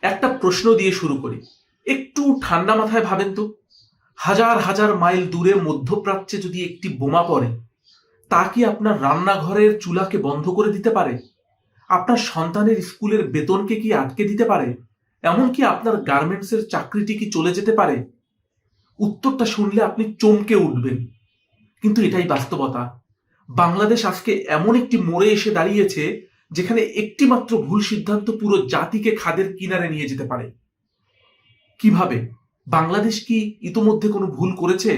একটা প্রশ্ন দিয়ে শুরু করি, একটু ঠান্ডা মাথায় ভাবেন তো, হাজার হাজার মাইল দূরে মধ্যপ্রাচ্যে যদি একটি বোমা পড়ে, তা কি আপনার রান্নাঘরের চুলাকে বন্ধ করে দিতে পারে? আপনার সন্তানের স্কুলের বেতনকে কি আটকে দিতে পারে? এমনকি আপনার গার্মেন্টসের চাকরিটি কি চলে যেতে পারে? উত্তরটা শুনলে আপনি চমকে উঠবেন, কিন্তু এটাই বাস্তবতা। বাংলাদেশ আজকে এমন একটি মোড়ে এসে দাঁড়িয়েছে যেখানে একটি মাত্র ভুল সিদ্ধান্ত পুরো জাতিকে খাদের কিনারে নিয়ে যেতে পারে। কিভাবে? বাংলাদেশ কি ইতোমধ্যে কোনো ভুল করেছে?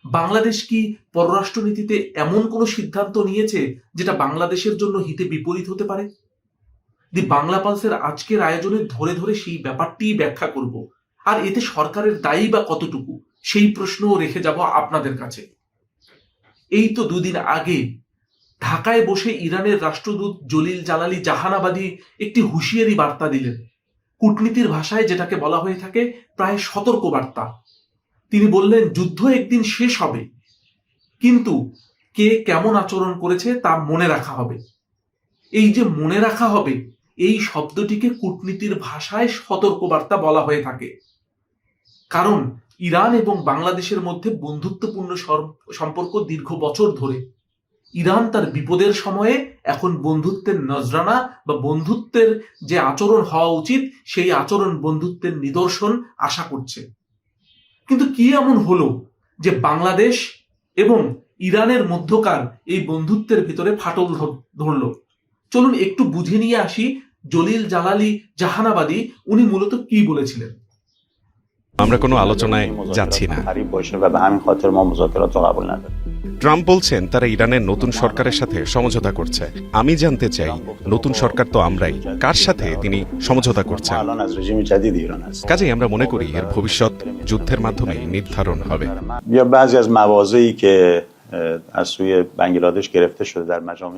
বাংলাদেশ কি পররাষ্ট্রনীতিতে এমন কোনো সিদ্ধান্ত নিয়েছে যেটা বাংলাদেশের জন্য হিতে বিপরীত হতে পারে? দি বাংলা পালসের আজকের আয়োজনে ধরে ধরে সেই ব্যাপারটিই ব্যাখ্যা করব, আর এতে সরকারের দায়ী বা কতটুকু সেই প্রশ্নও রেখে যাব আপনাদের কাছে। এই তো দুদিন আগে ঢাকায় বসে ইরানের রাষ্ট্রদূত জলিল জালালি জাহানাবাদী একটি হুঁশিয়ারি বার্তা দিলেন, কূটনীতির ভাষায় যেটাকে বলা হয়ে থাকে প্রায় সতর্ক বার্তা। তিনি বললেন, যুদ্ধ একদিন শেষ হবে, কিন্তু কে কেমন আচরণ করেছে তা মনে রাখা হবে। এই যে মনে রাখা হবে, এই শব্দটিকে কূটনীতির ভাষায় সতর্কবার্তা বলা হয়ে থাকে। কারণ ইরান এবং বাংলাদেশের মধ্যে বন্ধুত্বপূর্ণ সম্পর্ক দীর্ঘ বছর ধরে। ইরান তার বিপদের সময়ে এখন বন্ধুত্বের নজরানা বা বন্ধুত্বের যে আচরণ হওয়া উচিত সেই আচরণ, বন্ধুত্বের নিদর্শন আশা করছে। কিন্তু কি এমন হলো যে বাংলাদেশ এবং ইরানের মধ্যকার এই বন্ধুত্বের ভিতরে ফাটল ধরল? চলুন একটু বুঝে নিয়ে আসি জলিল জালালি জাহানাবাদী উনি মূলত কি বলেছিলেন। আমরা কোনো আলোচনায় যাচ্ছি না। ট্রাম্প বলছেন তারা ইরানের নতুন সরকারের সাথে সমঝোতা করছে। আমি জানতে চাই, নতুন সরকার তো আমরাই, কার সাথে তিনি সমঝোতা করছেন? কাজেই আমরা মনে করি এর ভবিষ্যৎ যুদ্ধের মাধ্যমে নির্ধারণ হবে।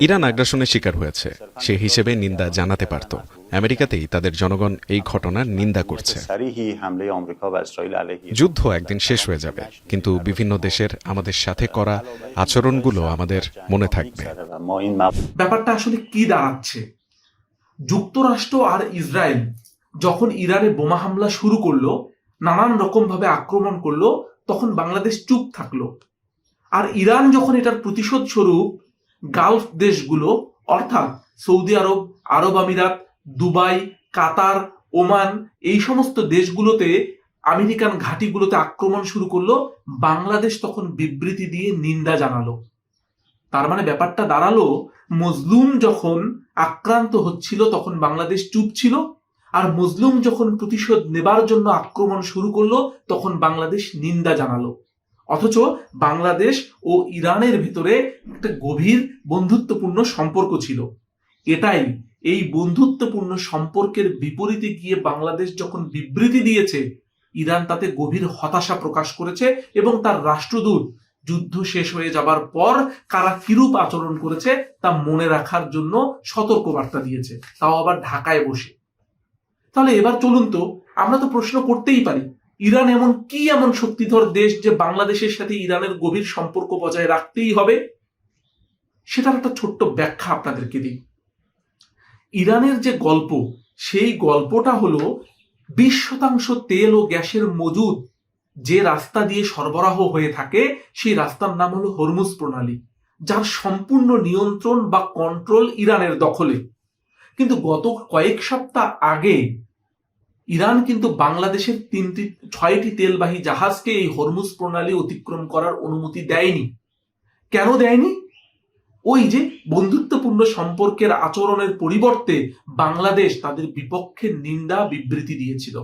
ইরান আগ্রাসনের শিকার হয়েছে, সে হিসেবে নিন্দা জানাতে পারত। আমেরিকাতেই তাদের জনগণ এই ঘটনার নিন্দা করছে। যুদ্ধ একদিন শেষ হয়ে যাবে, কিন্তু বিভিন্ন দেশের আমাদের সাথে করা আচরণগুলো আমাদের মনে থাকবে। ব্যাপারটা আসলে কি দাঁড়াচ্ছে? যুক্তরাষ্ট্র আর ইসরায়েল যখন ইরানে বোমা হামলা শুরু করলো, নানান রকম ভাবে আক্রমণ করলো, তখন বাংলাদেশ চুপ থাকলো। আর ইরান যখন এটার প্রতিশোধ স্বরূপ গালফ দেশগুলো অর্থাৎ সৌদি আরব, আরব আমিরাত, দুবাই, কাতার, ওমান, এই সমস্ত দেশগুলোতে আমেরিকান ঘাঁটিগুলোতে আক্রমণ শুরু করলো, বাংলাদেশ তখন বিবৃতি দিয়ে নিন্দা জানালো। তার মানে ব্যাপারটা দাঁড়ালো, মজলুম যখন আক্রান্ত হচ্ছিল তখন বাংলাদেশ চুপ ছিল, আর মজলুম যখন প্রতিশোধ নেবার জন্য আক্রমণ শুরু করলো তখন বাংলাদেশ নিন্দা জানালো। অথচ বাংলাদেশ ও ইরানের ভিতরে একটা গভীর বন্ধুত্বপূর্ণ সম্পর্ক ছিল। এটাই, এই বন্ধুত্বপূর্ণ সম্পর্কের বিপরীতে গিয়ে বাংলাদেশ যখন বিবৃতি দিয়েছে, ইরান তাতে গভীর হতাশা প্রকাশ করেছে এবং তার রাষ্ট্রদূত যুদ্ধ শেষ হয়ে যাবার পর কারা কিরূপ আচরণ করেছে তা মনে রাখার জন্য সতর্কবার্তা দিয়েছে, তাও আবার ঢাকায় বসে। তাহলে এবার চলুন তো, আমরা তো প্রশ্ন করতেই পারি, ইরান এমন শক্তিধর দেশ যে বাংলাদেশের সাথে ইরানের গভীর সম্পর্ক বজায় রাখতেই হবে? সেটার একটা ছোট্ট ব্যাখ্যা আপনাদেরকে দিই। ইরানের যে গল্প, সেই গল্পটা হলো 20% তেল ও গ্যাসের মজুদ যে রাস্তা দিয়ে সরবরাহ হয়ে থাকে, সেই রাস্তার নাম হলো হরমুজ প্রণালী, যার সম্পূর্ণ নিয়ন্ত্রণ বা কন্ট্রোল ইরানের দখলে। কিন্তু গত কয়েক সপ্তাহ আগে ইরান কিন্তু বাংলাদেশের 6টি তেলবাহী জাহাজকে এই হরমুজ প্রণালী অতিক্রম করার অনুমতি দেয়নি। কেন দেয়নি? ওই যে বন্ধুত্বপূর্ণ সম্পর্কের আচরণের পরিবর্তে বাংলাদেশ তাদের বিপক্ষে নিন্দা বিবৃতি দিয়েছিল,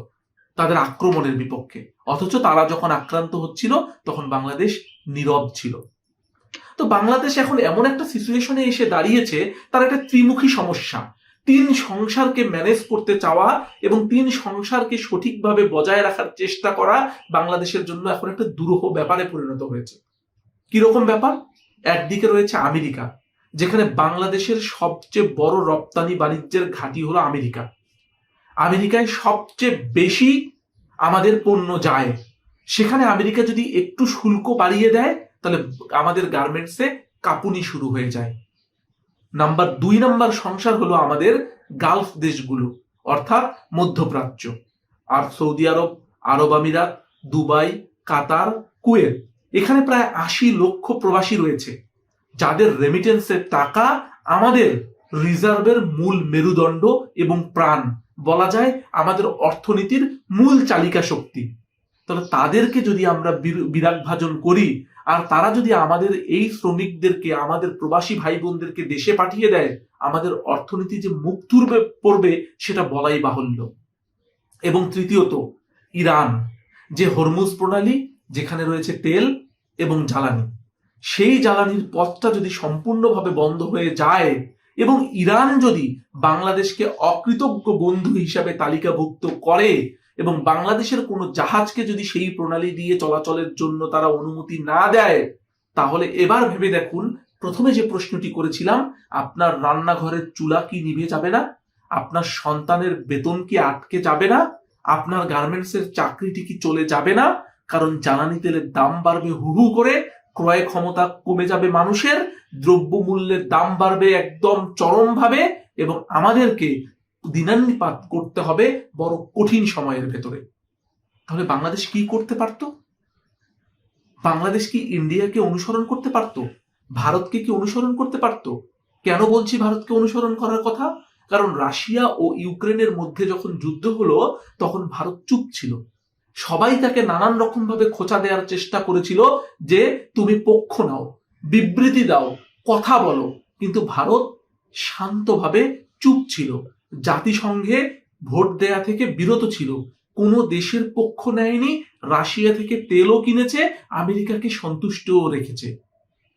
তাদের আক্রমণের বিপক্ষে। অথচ তারা যখন আক্রান্ত হচ্ছিল তখন বাংলাদেশ নীরব ছিল। তো বাংলাদেশ এখন এমন একটা সিচুয়েশনে এসে দাঁড়িয়েছে, তার একটা ত্রিমুখী সমস্যা। 3 সংসারকে ম্যানেজ করতে চাওয়া এবং 3 সংসারকে সঠিকভাবে বজায় রাখার চেষ্টা করা বাংলাদেশের জন্য এখন একটা দুরূহ ব্যাপারে পরিণত হয়েছে। কিরকম ব্যাপার? একদিকে রয়েছে আমেরিকা, যেখানে বাংলাদেশের সবচেয়ে বড় রপ্তানি বাণিজ্যের ঘাঁটি হলো আমেরিকা। আমেরিকায় সবচেয়ে বেশি আমাদের পণ্য যায়। সেখানে আমেরিকা যদি একটু শুল্ক বাড়িয়ে দেয় তাহলে আমাদের গার্মেন্টসে কাঁপুনি শুরু হয়ে যায়। 2 নাম্বার সংসার হলো আমাদের গালফ দেশগুলো অর্থাৎ মধ্যপ্রাচ্য। আর সৌদি আরব, আরব আমিরাত, দুবাই, কাতার, কুয়েত, এখানে প্রায় ৮০ লক্ষ প্রবাসী রয়েছে, যাদের রেমিটেন্সের টাকা আমাদের রিজার্ভের মূল মেরুদণ্ড এবং প্রাণ, বলা যায় আমাদের অর্থনীতির মূল চালিকা শক্তি। তাহলে তাদেরকে যদি আমরা বিরাগ ভাজন করি, আর তারা যদি আমাদের এই শ্রমিকদেরকে, আমাদের প্রবাসী ভাই বোনদেরকে দেশে পাঠিয়ে দেয়, আমাদের অর্থনীতি যে মুখ থুবড়ে পড়বে সেটা বলাই বাহুল্য। এবং তৃতীয়ত, ইরান, যে হরমুজ প্রণালী, যেখানে রয়েছে তেল এবং জ্বালানি, সেই জ্বালানির পথটা যদি সম্পূর্ণভাবে বন্ধ হয়ে যায় এবং ইরান যদি বাংলাদেশকে অকৃতজ্ঞ বন্ধু হিসাবে তালিকাভুক্ত করে এবং বাংলাদেশের কোনো জাহাজকে যদি সেই প্রণালী দিয়ে চলাচলের জন্য তারা অনুমতি না দেয়, তাহলে এবার ভেবে দেখুন, প্রথমে যে প্রশ্নটি করেছিলাম, আপনার রান্নাঘরের চুলা কি নিভে যাবে না? আপনার সন্তানের বেতন কি আটকে যাবে না? আপনার গার্মেন্টসের চাকরিটি কি চলে যাবে না? কারণ জ্বালানি তেলের দাম বাড়বে হু হু করে, ক্রয় ক্ষমতা কমে যাবে মানুষের, দ্রব্যমূল্যের দাম বাড়বে একদম চরমভাবে, এবং আমাদেরকে দিনান্নিপাত করতে হবে বড় কঠিন সময়ের ভেতরে। তাহলে বাংলাদেশ কি করতে পারত? বাংলাদেশ কি ইন্ডিয়াকে অনুসরণ করতে পারত? ভারতকে কি অনুসরণ করতে পারত? কেন বলছি ভারতকে অনুসরণ করার কথা? কারণ রাশিয়া ও ইউক্রেনের মধ্যে যখন যুদ্ধ হলো, তখন ভারত চুপ ছিল। সবাই তাকে নানান রকম ভাবে খোঁচা দেওয়ার চেষ্টা করেছিল যে তুমি পক্ষ নাও, বিবৃতি দাও, কথা বলো, কিন্তু ভারত শান্তভাবে চুপ ছিল, জাতিসংঘে ভোট দেয়া থেকে বিরত ছিল, কোনো দেশের পক্ষ নেয়নি, রাশিয়া থেকে তেলও কিনেছে, আমেরিকাকে সন্তুষ্টও রেখেছে।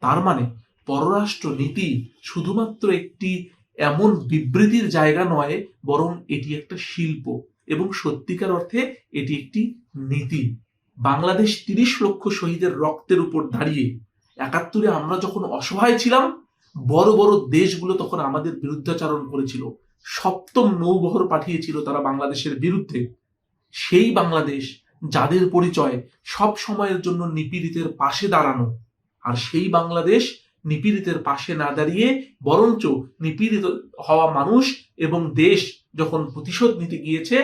তার মানে পররাষ্ট্র নীতি শুধুমাত্র একটি এমন বিবৃতির জায়গা নয়, বরং এটি একটা শিল্প এবং সত্যিকার অর্থে এটি একটি নীতি। বাংলাদেশ ৩০ লক্ষ শহীদের রক্তের উপর দাঁড়িয়ে ৭১-এ আমরা যখন অসহায় ছিলাম, বড় বড় দেশগুলো তখন আমাদের বিরুদ্ধাচরণ করেছিল, সপ্তম নৌবহর পাঠিয়েছিল তারা বাংলাদেশের বিরুদ্ধে। সেই বাংলাদেশ যাদের পরিচয় সব সময়ের জন্য নিপীড়িতের পাশে দাঁড়ানো, আর সেই বাংলাদেশ নিপীড়িতের পাশে না দাঁড়িয়ে বরঞ্চ নিপীড়িত হওয়া মানুষ এবং দেশ যখন প্রতিশোধ নিতে গিয়েছে,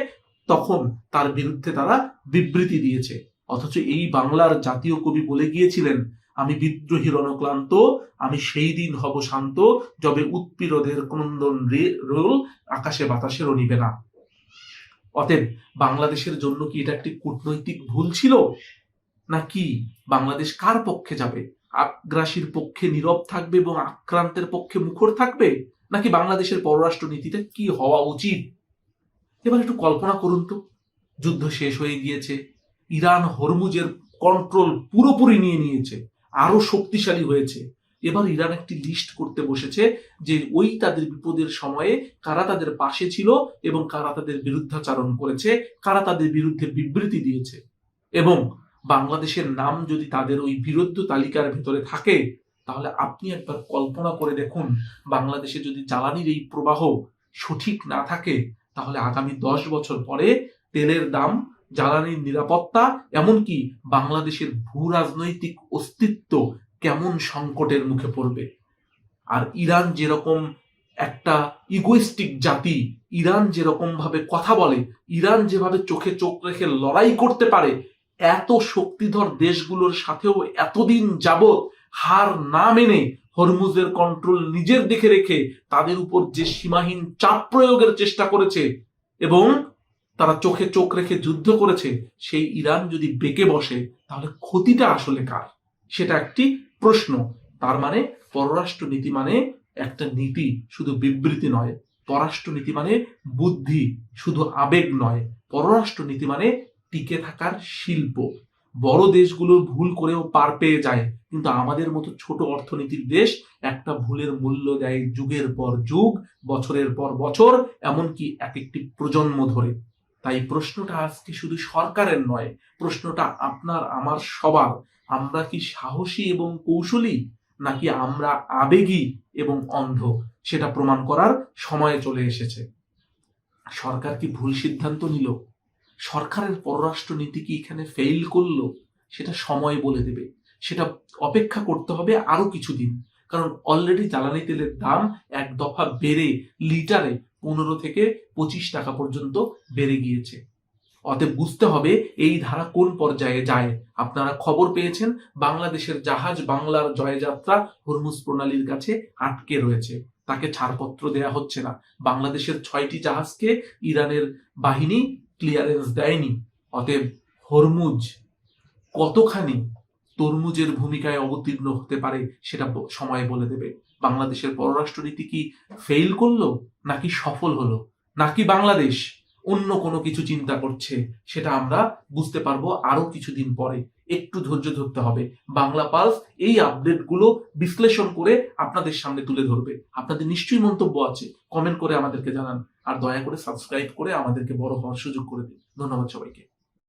তখন তার বিরুদ্ধে তারা বিবৃতি দিয়েছে। অথচ এই বাংলার জাতীয় কবি বলে গিয়েছিলেন, আমি বিদ্রোহী রণক্লান্ত, আমি সেই দিন হব শান্ত, যবে উৎপীড়দের ক্রন্দন রোল আকাশে বাতাসে রনিবে না। অতএব বাংলাদেশের জন্য কি এটা একটি কূটনৈতিক ভুল ছিল, নাকি বাংলাদেশ কার পক্ষে যাবে? আগ্রাসীর পক্ষে নীরব থাকবে এবং আক্রান্তের পক্ষে মুখর থাকবে, নাকি বাংলাদেশের পররাষ্ট্র নীতিটা কি হওয়া উচিত? এবার একটু কল্পনা করুন তো, যুদ্ধ শেষ হয়ে গিয়েছে, ইরান হরমুজের কন্ট্রোল পুরোপুরি নিয়ে নিয়েছে, আরো শক্তিশালী হয়েছে। এবার ইরান একটি লিস্ট করতে বসেছে যে ওই তাদের বিপদের সময়ে কারা তাদের পাশে ছিল এবং কারা তাদের বিরুদ্ধাচরণ করেছে, কারা তাদের বিরুদ্ধে বিবৃতি দিয়েছে। এবং বাংলাদেশের নাম যদি তাদের ওই বিরুদ্ধ তালিকার ভেতরে থাকে, তাহলে আপনি একবার কল্পনা করে দেখুন, বাংলাদেশে যদি জ্বালানির এই প্রবাহ সঠিক না থাকে, তাহলে আগামী 10 বছর পরে তেলের দাম, জ্বালানির নিরাপত্তা, এমনকি বাংলাদেশের ভূ রাজনৈতিক অস্তিত্ব কেমন সংকটের মুখে পড়বে। আর ইরান যেরকম একটা ইগোইস্টিক জাতি, ইরান যেরকম ভাবে কথা বলে, ইরান যেভাবে চোখে চোখ রেখে লড়াই করতে পারে, এত শক্তিধর দেশগুলোর সাথেও এতদিন যাবৎ হার না মেনে হরমুজের কন্ট্রোল নিজের দিকে রেখে তাদের উপর যে সীমাহীন চাপ প্রয়োগের চেষ্টা করেছে এবং তারা চোখে চোখ রেখে যুদ্ধ করেছে, সেই ইরান যদি বেঁকে বসে, তাহলে ক্ষতিটা আসলে কার? সেটা একটি প্রশ্ন। তার মানে পররাষ্ট্র নীতি মানে একটা নীতি, শুধু বিবৃতি নয়। পররাষ্ট্র নীতি মানে বুদ্ধি, শুধু আবেগ নয়। পররাষ্ট্র নীতি মানে টিকে থাকার শিল্প। বড় দেশগুলো ভুল করেও পার পেয়ে যায়, কিন্তু আমাদের মতো ছোট অর্থনীতির দেশ একটা ভুলের মূল্য দেয় যুগের পর যুগ, বছরের পর বছর, এমনকি এক একটি প্রজন্ম ধরে। তাই প্রশ্নটা আজকে শুধু সরকারের নয়, প্রশ্নটা আপনার আমার সবার। আমরা কি সাহসী এবং কৌশলী, নাকি আমরা আবেগী এবং অন্ধ? সেটা প্রমাণ করার সময় চলে এসেছে। সরকার কি ভুল সিদ্ধান্ত নিল? সরকারের পররাষ্ট্র নীতি কি এখানে ফেইল করলো? সেটা সময় বলে দেবে। সেটা অপেক্ষা করতে হবে আরো কিছুদিন, কারণ অলরেডি জ্বালানি তেলের দাম এক দফা বেড়ে লিটারে 15 থেকে 25 টাকা পর্যন্ত বেড়ে গিয়েছে। অতএব বুঝতে হবে এই ধারা কোন পর্যায়ে যায়। আপনারা খবর পেয়েছেন বাংলাদেশের জাহাজ বাংলার জয়যাত্রা হরমুজ প্রণালীর কাছে আটকে রয়েছে, তাকে ছাড়পত্র দেয়া হচ্ছে না। বাংলাদেশের 6টি জাহাজকে ইরানের বাহিনী ক্লিয়ারেন্স দেয়নি। অতএব হরমুজ কতখানি তরমুজের ভূমিকায় অবতীর্ণ হতে পারে সেটা সময় বলে দেবে। বাংলাদেশের পররাষ্ট্রনীতি কি ফেইল করলো, নাকি সফল হলো, নাকি বাংলাদেশ অন্য কোনো কিছু চিন্তা করছে, সেটা আমরা বুঝতে পারবো আরো কিছুদিন পরে। একটু ধৈর্য ধরতে হবে। বাংলা পালস এই আপডেটগুলো বিশ্লেষণ করে আপনাদের সামনে তুলে ধরবে। আপনাদের নিশ্চয়ই মন্তব্য আছে, কমেন্ট করে আমাদেরকে জানান। আর দয়া করে সাবস্ক্রাইব করে আমাদেরকে বড় হওয়ার সুযোগ করে দিন। ধন্যবাদ সবাইকে।